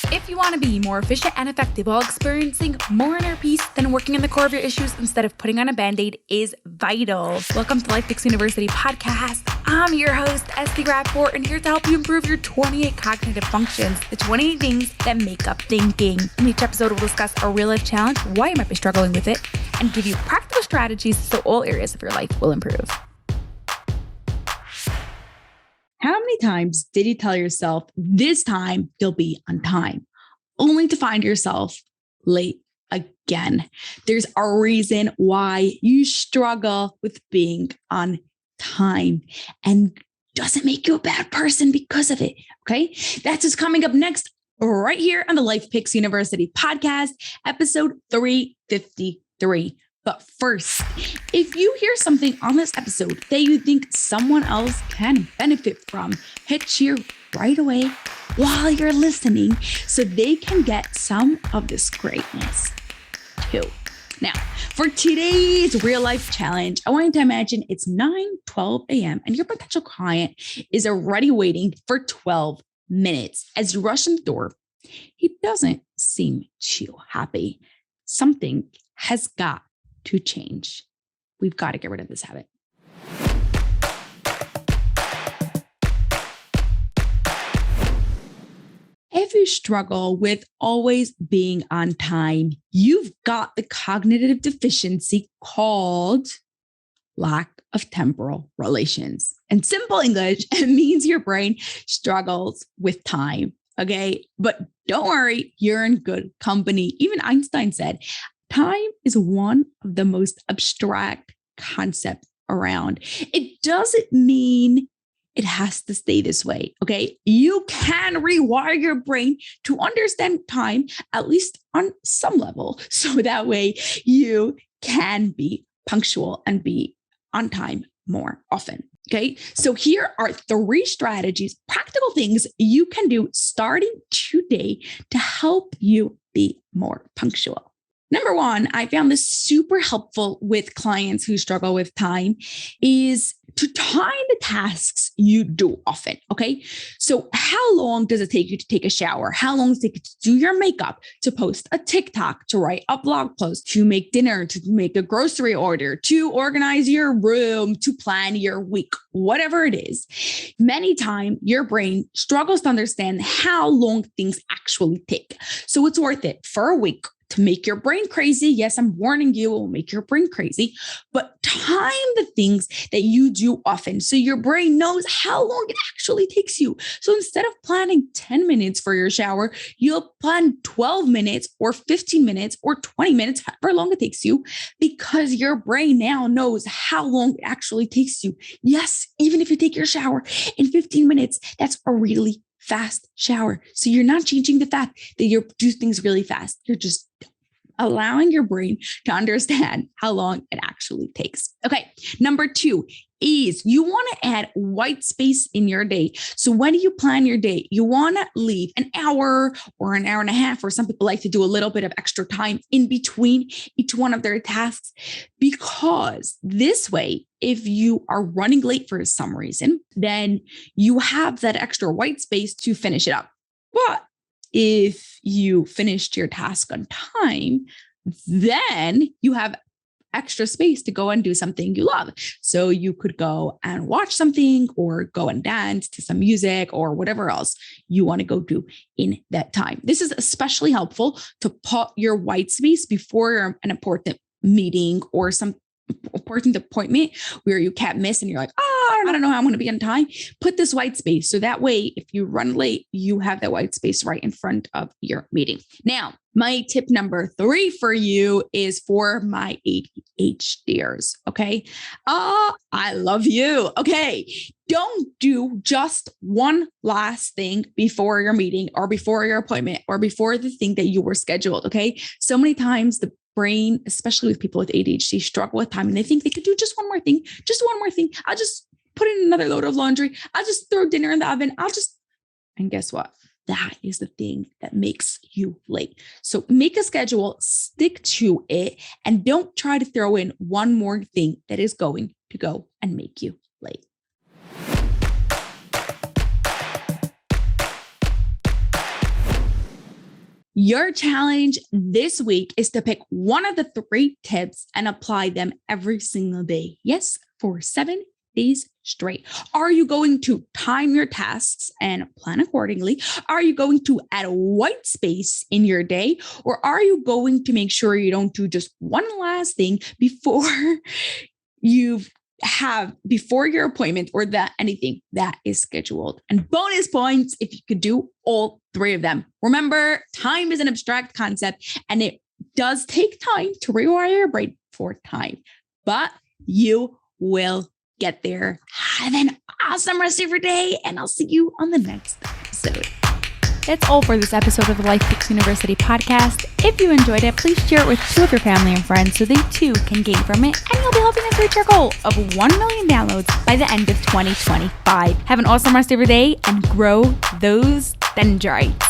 If you want to be more efficient and effective while experiencing more inner peace, then working on the core of your issues instead of putting on a Band-Aid is vital. Welcome to Life Picks University podcast. I'm your host, Esty Rapport, and here to help you improve your 28 cognitive functions, the 28 things that make up thinking. In each episode, we'll discuss a real-life challenge, why you might be struggling with it, and give you practical strategies so all areas of your life will improve. How many times did you tell yourself this time you'll be on time, only to find yourself late again? There's a reason why you struggle with being on time, and doesn't make you a bad person because of it. Okay. That's what's coming up next right here on the Life Picks University podcast, episode 353. But first, if you hear something on this episode that you think someone else can benefit from, hit share right away while you're listening so they can get some of this greatness too. Now, for today's real life challenge, I want you to imagine it's 9:12 a.m. and your potential client is already waiting for 12 minutes. As you rush in the door, he doesn't seem too happy. Something has got to change. We've got to get rid of this habit. If you struggle with always being on time, you've got the cognitive deficiency called lack of temporal relations. In simple English, it means your brain struggles with time. Okay, but don't worry, you're in good company. Even Einstein said, time is one of the most abstract concepts around. It doesn't mean it has to stay this way, okay? You can rewire your brain to understand time, at least on some level, so that way you can be punctual and be on time more often, okay? So here are 3 strategies, practical things you can do starting today to help you be more punctual. Number 1, I found this super helpful with clients who struggle with time, is to time the tasks you do often, okay? So how long does it take you to take a shower? How long does it take you to do your makeup, to post a TikTok, to write a blog post, to make dinner, to make a grocery order, to organize your room, to plan your week, whatever it is? Many times your brain struggles to understand how long things actually take. So it's worth it for a week to make your brain crazy. Yes, I'm warning you, it will make your brain crazy, but time the things that you do often so your brain knows how long it actually takes you. So instead of planning 10 minutes for your shower, you'll plan 12 minutes or 15 minutes or 20 minutes, however long it takes you, because your brain now knows how long it actually takes you. Yes, even if you take your shower in 15 minutes, that's a really fast shower. So you're not changing the fact that you do things really fast. You're just allowing your brain to understand how long it actually takes. Okay. Number 2 is you want to add white space in your day. So when you plan your day, you want to leave an hour or an hour and a half, or some people like to do a little bit of extra time in between each one of their tasks, because this way, if you are running late for some reason, then you have that extra white space to finish it up. But if you finished your task on time, then you have extra space to go and do something you love. So you could go and watch something or go and dance to some music or whatever else you want to go do in that time. This is especially helpful to put your white space before an important meeting or some important appointment where you can't miss and you're like, oh, I don't know how I'm going to be on time. Put this white space. So that way, if you run late, you have that white space right in front of your meeting. Now, my tip number 3 for you is for my ADHDers. Okay. I love you. Okay. Don't do just one last thing before your meeting or before your appointment or before the thing that you were scheduled. Okay. So many times the brain, especially with people with ADHD, struggle with time and they think they could do just one more thing. I'll just put in another load of laundry. I'll just throw dinner in the oven. And guess what? That is the thing that makes you late. So make a schedule, stick to it, and don't try to throw in one more thing that is going to go and make you late. Your challenge this week is to pick one of the 3 tips and apply them every single day. Yes, for 7 days straight. Are you going to time your tasks and plan accordingly? Are you going to add a white space in your day? Or are you going to make sure you don't do just one last thing before before your appointment or anything that is scheduled? And bonus points if you could do all 3 of them. Remember, time is an abstract concept and it does take time to rewire your brain for time, but you will get there. Have an awesome rest of your day, and I'll see you on the next episode. That's all for this episode of the Life Fix University podcast. If you enjoyed it, please share it with 2 of your family and friends so they too can gain from it, and you'll be helping us reach our goal of 1 million downloads by the end of 2025. Have an awesome rest of your day and grow those dendrites.